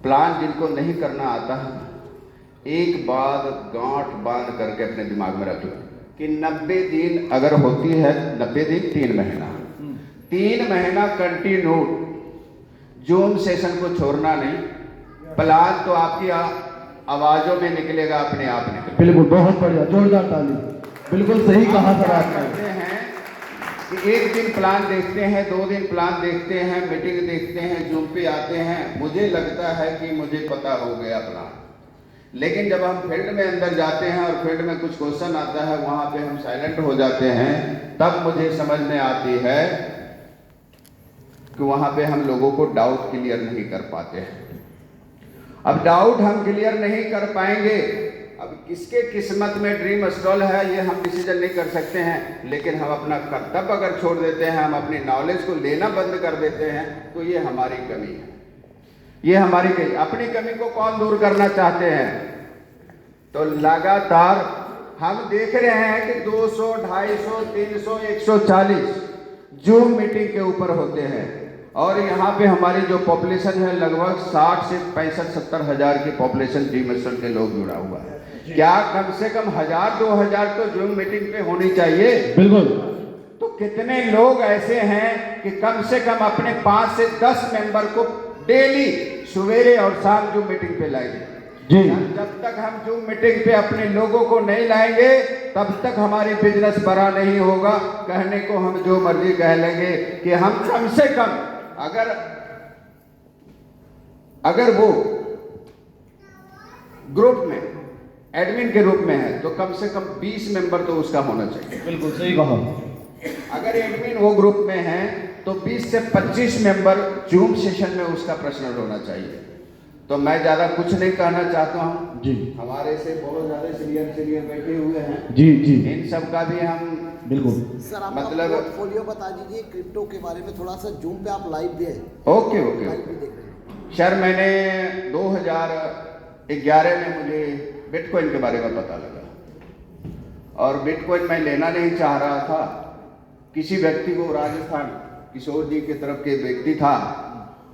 Plan जिनको नहीं करना आता है, एक बात गांठ बांध करके अपने दिमाग में रख लो कि 90 दिन अगर होती है, 90 दिन 3 महीना, 3 महीना कंटिन्यू जूम सेशन को छोड़ना नहीं। प्लान तो आपकी आवाजों में निकलेगा, अपने आप निकलेगा। बिल्कुल, बहुत बढ़िया, जोरदार ताली। बिल्कुल सही कहा सर आपने। करते हैं कि एक दिन प्लान देखते हैं, 2 दिन प्लान देखते हैं, मीटिंग देखते हैं, जूम पे आते हैं, मुझे लगता है कि मुझे पता हो गया प्लान। लेकिन जब हम फील्ड में अंदर जाते हैं और फील्ड में कुछ क्वेश्चन आता है, वहां पे हम साइलेंट हो जाते हैं, तब मुझे समझ में आती है कि वहां पे हम लोगों को डाउट क्लियर नहीं कर पाते हैं। अब डाउट हम क्लियर नहीं कर पाएंगे, अब किसके किस्मत में ड्रीम स्टॉल है ये हम डिसीजन नहीं कर सकते हैं। लेकिन हम अपना कर्तव्य अगर छोड़ देते हैं, हम अपनी नॉलेज को लेना बंद कर देते हैं, तो ये हमारी कमी है। ये हमारी कमी, अपनी कमी को कौन दूर करना चाहते हैं? तो लगातार हम देख रहे हैं कि 200, 250, 300, 140 जूम मीटिंग के ऊपर होते हैं, और यहाँ पे हमारी जो पॉपुलेशन है लगभग 60 से 65-70 हजार की पॉपुलेशन ड्रीम स्टॉल के लोग जुड़ा हुआ है। क्या कम से कम 1000-2000 तो जूम मीटिंग पे होनी चाहिए? बिल्कुल। तो कितने लोग ऐसे हैं कि कम से कम अपने 5 से 10 मेंबर को डेली सवेरे और शाम जूम मीटिंग पे लाएंगे जी। जब तक हम जूम मीटिंग पे अपने लोगों को नहीं लाएंगे, तब तक हमारी बिजनेस बड़ा नहीं होगा। कहने को हम जो मर्जी कह लेंगे कि हम कम से कम अगर वो ग्रुप में एडमिन के रूप में है तो कम से कम 20 मेंबर तो उसका होना चाहिए। बिल्कुल सही कहा। अगर एडमिन वो ग्रुप में है तो 20 से 25 मेंबर जूम सेशन में उसका पर्सनल होना चाहिए। तो मैं ज्यादा कुछ नहीं कहना चाहता हूँ जी। हमारे से बहुत ज्यादा सीनियर बैठे हुए हैं जी जी, इन सब का भी हम बिल्कुल। सर आप मतलब पोर्टफोलियो बता दीजिए क्रिप्टो के बारे में थोड़ा सा, जूम पे आप लाइव भी है? ओके ओके लाइव भी देख रहे हैं सर। मैंने 2011 में मुझे बिटकॉइन के बारे में पता लगा, और बिटकॉइन मैं लेना नहीं चाह रहा था। किसी व्यक्ति को, राजस्थान किशोर जी की तरफ के व्यक्ति था,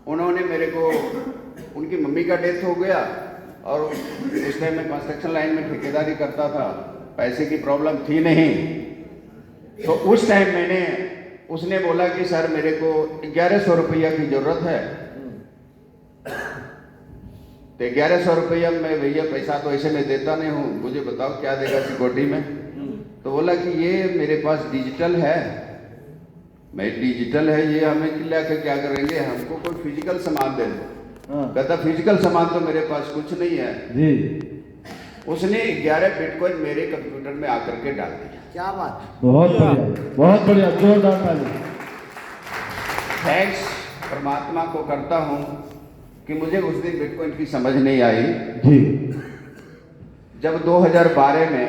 उन्होंने मेरे को, उनकी मम्मी का डेथ हो गया और उस टाइम मैं कंस्ट्रक्शन लाइन में ठेकेदारी करता था, पैसे की प्रॉब्लम थी नहीं। तो उस टाइम उसने बोला कि सर मेरे को 1100 रुपया की जरूरत है। तो 1100 रुपया मैं, भैया पैसा तो ऐसे मैं देता नहीं हूँ, मुझे बताओ क्या देगा सिक्योरिटी में? तो बोला कि ये मेरे पास डिजिटल है। मैं डिजिटल है, ये हमें क्या करेंगे, हमको कोई फिजिकल सामान दे दो। कहता फिजिकल सामान तो मेरे पास कुछ नहीं है जी। उसने 11 बिटकॉइन मेरे कंप्यूटर में आकर के डाल दिया। क्या बात। बहुत बढ़िया, बहुत बढ़िया, जोरदार ताली। थैंक्स परमात्मा को करता हूँ कि मुझे उस दिन बिटकॉइन की समझ नहीं आई जी। जब 2012 में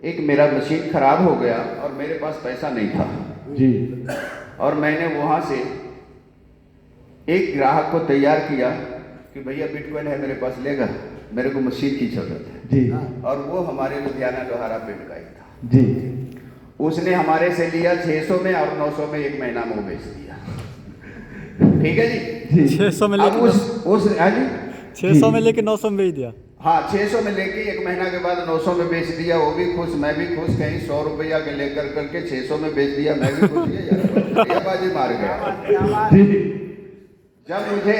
एक मेरा मशीन खराब हो गया और मेरे पास पैसा नहीं था जी। और मैंने वहां से एक ग्राहक को तैयार किया कि भैया बिटकॉइन है मेरे पास, लेगा, मेरे को मशीन की जरूरत है जी। और वो हमारे लुधियाना लोहारा पिंड का ही था जी। उसने हमारे से लिया 600 में और 900 में, एक महीना में वो बेच दिया। ठीक है जी। 600 में अब लेके उस हाँ जी 600 में लेके 900 में बेच दिया। हाँ, 600 में लेके एक महीना के बाद 900 में बेच दिया। वो भी खुश, मैं भी खुश। कहीं 100 रुपया के लेकर करके 600 में बेच दिया, मैं भी खुश। यार बाजी मार गया। जब मुझे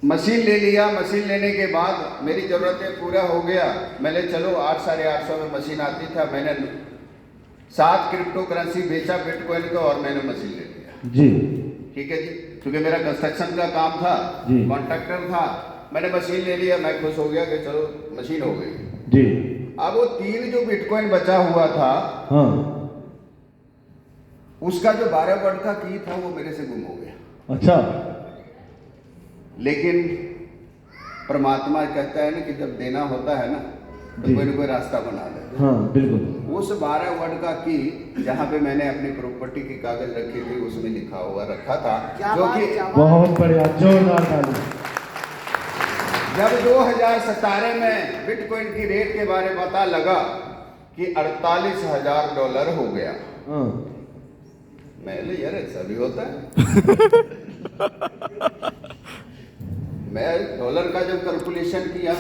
मशीन ले लिया, मशीन लेने के बाद मेरी जरूरतें पूरा हो गया। मैंने चलो 800-850 में मशीन आती था, मैंने 7 क्रिप्टो करेंसी बेचा बिटकॉइन का और मैंने मशीन ले लिया जी। ठीक है जी। क्योंकि मेरा कंस्ट्रक्शन का काम था, कॉन्ट्रैक्टर था, मैंने मशीन ले लिया। मैं खुश हो गया कि चलो मशीन हो गई जी। अब वो 3 जो बिटकॉइन बचा हुआ था, हाँ। उसका जो 12 वर्ड का की था वो मेरे से गुम हो गया। अच्छा। लेकिन परमात्मा कहता है ना कि जब देना होता है ना तो कोई ना कोई रास्ता बना दे। हाँ बिल्कुल। उस 12 वर्ड का की जहाँ पे मैंने अपनी प्रॉपर्टी की कागज रखी थी उसमें लिखा हुआ रखा था, जो कि बहुत बढ़िया, जोरदार ताली। जब 2017 में बिटकॉइन की रेट के बारे में पता लगा कि $48,000 हो गया, मैं यार ऐसा भी होता है। मैं डॉलर का जब कैलकुलेशन किया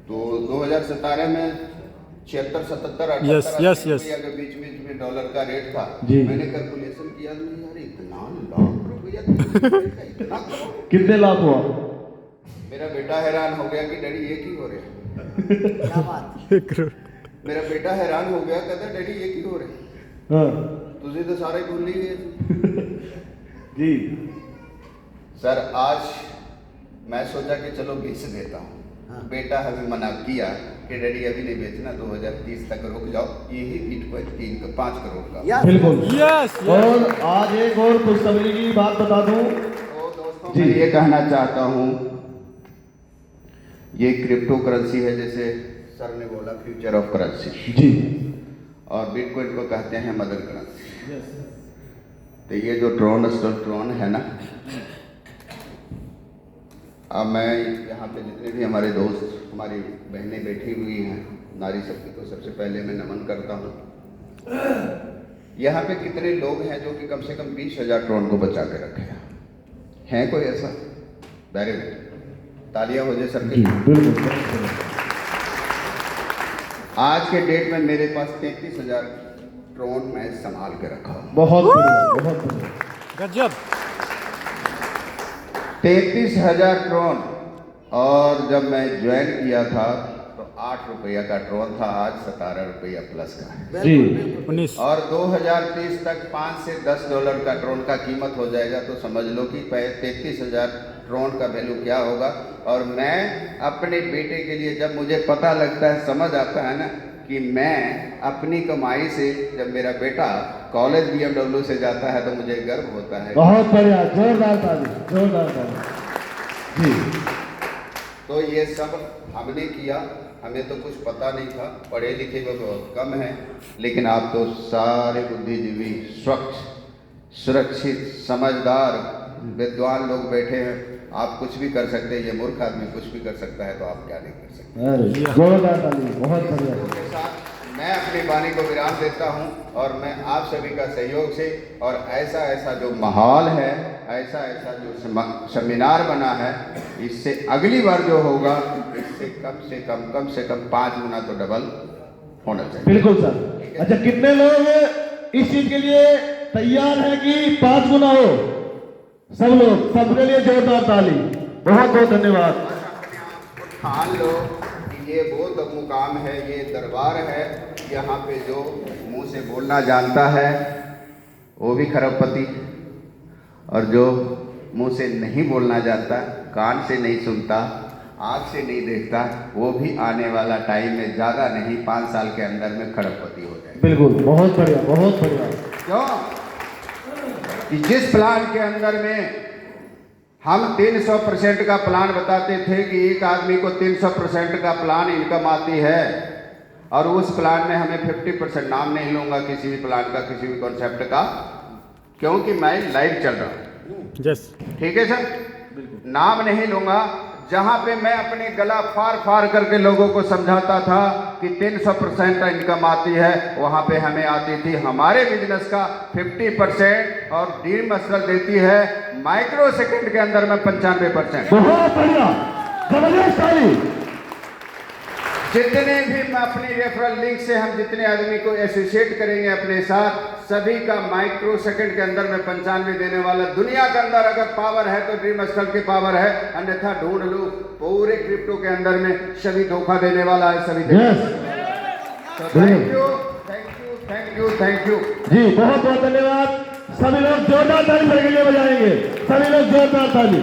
तो 2017 में 76, 77, 78 Yes, yes, yes. रुपया के बीच में डॉलर का रेट था। जी। मैंने कैलकुलेशन किया तो यार इतना लाख रुपया इतना करोड़। कितने लाख हुआ? मेरा बेटा हैरान हो गया कि डैडी ये क्यों हो रहा क्या बात एक करोड़ है। मेरा बेटा हैरान हो गया, कहता डैडी ये क्यों हो रहा है। हाँ तुझे तो सारे भूल ही गए। जी सर आज मैं सोचा कि चलो बेच देता हूँ। हाँ। बेटा हमें मना किया कि डैडी अभी नहीं बेचना, 2030 तक रुक जाओ। यही बिटकॉइन 5 करोड़ का। यस बिल्कुल। यस और आज एक और खुशखबरी की बात बता दूं। तो दोस्तों जी। मैं ये कहना चाहता हूँ, ये क्रिप्टो करेंसी है, जैसे सर ने बोला फ्यूचर ऑफ करेंसी, जी और बिटकॉइन को कहते हैं मदर करेंसी। तो ये जो ट्रोन है ना, अब मैं यहाँ पे जितने भी हमारे दोस्त, हमारी बहनें बैठी हुई हैं, नारी शक्ति को सबसे पहले मैं नमन करता हूँ। यहाँ पे कितने लोग हैं जो कि कम से कम 20,000 ट्रोन को बचा के रखे हैं कोई ऐसा? वेरी गुड, तालियां हो जाए सर के जी लिए। बिल्कुल। आज के डेट में मेरे पास 33,000 ट्रोन मैं संभाल के रखा हूँ। बहुत बढ़िया, बहुत बढ़िया। गजब 33,000 ट्रोन। और जब मैं ज्वाइन किया था तो 8 रुपया का ट्रोन था, आज 17 रुपया प्लस का है। जी 19 और 2030 तक $5 से $10 का ट्रोन का कीमत हो जाएगा, तो समझ लो कि 33,000 ट्रोन का वैल्यू क्या होगा। और मैं अपने बेटे के लिए, जब मुझे पता लगता है, समझ आता है ना कि मैं अपनी कमाई से, जब मेरा बेटा कॉलेज BMW से जाता है तो मुझे गर्व होता है। बहुत बढ़िया, जोरदार ताली, जोरदार ताली। जी तो ये सब हमने किया, हमें तो कुछ पता नहीं था, पढ़े लिखे वो बहुत कम हैं, लेकिन आप तो सारे बुद्धिजीवी, स्वच्छ, सुरक्षित, समझदार, विद्वान लोग बैठे हैं। आप कुछ भी कर सकते हैं, ये मूर्ख आदमी कुछ भी कर सकता है, तो आप क्या नहीं कर सकते। अरे जोरदार ताली, बहुत बढ़िया। के साथ मैं अपनी वाणी को विराम देता हूं, और मैं आप सभी का सहयोग से, और ऐसा जो माहौल है, ऐसा जो सेमिनार बना है, इससे अगली बार जो होगा, इससे कम से कम 5 गुना तो डबल होना चाहिए। बिल्कुल सर। अच्छा, कितने लोग इस चीज के लिए तैयार हैं कि 5 गुना हो? सब लोग, सबके लिए जोरदार ताली। बहुत बहुत धन्यवाद। अपने आप को ठान लो कि ये वो मुकाम है, ये दरबार है, यहाँ पे जो मुंह से बोलना जानता है वो भी खरबपति, और जो मुंह से नहीं बोलना जानता, कान से नहीं सुनता, आँख से नहीं देखता, वो भी आने वाला टाइम में, ज़्यादा नहीं, 5 साल के अंदर में खरबपति हो जाए। बिल्कुल, बहुत बढ़िया, बहुत बढ़िया। क्यों कि जिस प्लान के अंदर में हम 300% का प्लान बताते थे कि एक आदमी को 300% का प्लान इनकम आती है, और उस प्लान में हमें 50%, नाम नहीं लूंगा किसी भी प्लान का, किसी भी कॉन्सेप्ट का, क्योंकि मैं लाइव चल रहा हूँ। यस ठीक है सर, नाम नहीं लूंगा। जहां पे मैं अपनी गला फाड़ करके लोगों को समझाता था कि 300% इनकम आती है, वहां पे हमें आती थी हमारे बिजनेस का 50%, और ड्रीम मसल देती है माइक्रो सेकंड के अंदर में 95%। बहुत बढ़िया, जबरदस्त ताली। जितने भी मैं अपनी रेफरल लिंक से हम जितने आदमी को एसोसिएट करेंगे अपने साथ, सभी का माइक्रो सेकंड के अंदर में 95 देने वाला। दुनिया के अंदर अगर पावर है तो ड्रीम स्कल की पावर है, अन्यथा ढूंढ लो पूरे क्रिप्टो के अंदर में सभी धोखा देने वाला है, सभी थैंक यू जी, बहुत बहुत धन्यवाद। सभी लोग जोरदार ताली मेरे लिए बजाएंगे, सभी लोग जोरदार ताली।